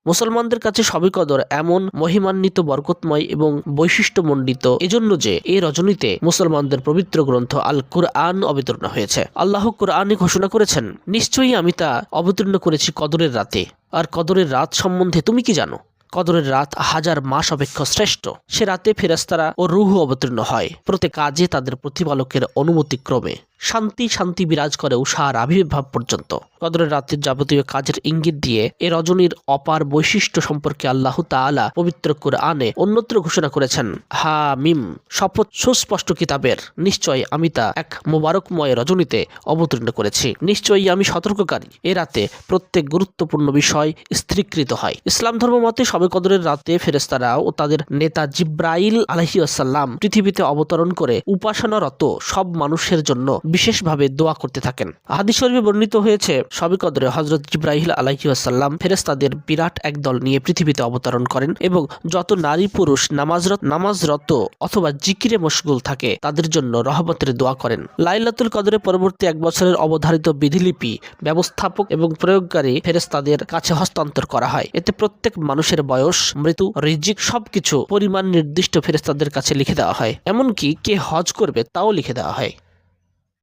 মুসলমানদের কাছে শবে কদর এমন মহিমান্বিত, বরকতময় এবং বৈশিষ্ট্যমণ্ডিত এজন্য যে এই রজনীতে মুসলমানদের পবিত্র গ্রন্থ আল কুরআন অবতীর্ণ হয়েছে। আল্লাহ কুরআনে ঘোষণা করেছেন, নিশ্চয়ই আমি তা অবতীর্ণ করেছি কদরের রাতে। আর কদরের রাত সম্বন্ধে তুমি কি জানো? কদরের রাত 1000 মাস অপেক্ষা শ্রেষ্ঠ। সে রাতে ফেরেশতারা ও রূহ অবতীর্ণ হয়, প্রত্যেক কাজে তাদের প্রতিপালকের অনুমতিক্রমে। শান্তি শান্তি বিরাজ করে উষার আবির্ভাব পর্যন্ত। কদরের রাতের যাবতীয় কাজের ইঙ্গিত দিয়ে এ রজনীর অপার বৈশিষ্ট্য সম্পর্কে আল্লাহ তাআলা পবিত্র কুরআনে অন্যত্র ঘোষণা করেছেন, হা মিম, শপথ সুস্পষ্ট কিতাবের, নিশ্চয়ই আমি তা এক মোবারকময় রজনীতে অবতীর্ণ করেছি। নিশ্চয়ই আমি সতর্ককারী। এ রাতে প্রত্যেক গুরুত্বপূর্ণ বিষয় স্থিরীকৃত হয়। ইসলাম ধর্ম মতে শবে কদরের রাতে ফেরেশতারা ও তাদের নেতা জিব্রাইল আলাইহিস সালাম পৃথিবীতে অবতরণ করে উপাসনারত সব মানুষের জন্য বিশেষভাবে দোয়া করতে থাকেন। হাদিস শরীফে বর্ণিত হয়েছে, শবে কদরে হযরত জিব্রাইল আলাইহিস সালাম ফেরেশতাদের বিরাট একদল নিয়ে পৃথিবীতে অবতরণ করেন এবং যত নারী পুরুষ নামাজরত অথবা জিকিরে মশগুল থাকে তাদের জন্য রহমতের দোয়া করেন। লাইলাতুল কদরে পরবর্তী 1 বছরের অবধারিত বিধিলিপি ব্যবস্থাপক এবং প্রয়োগকারী ফেরেশতাদের কাছে হস্তান্তর করা হয়। এতে প্রত্যেক মানুষের বয়স, মৃত্যু, রিজিক সবকিছু পরিমাণ নির্দিষ্ট ফেরেশতাদের কাছে লিখে দেওয়া হয়। এমনকি কে হজ করবে তাও লিখে দেওয়া হয়।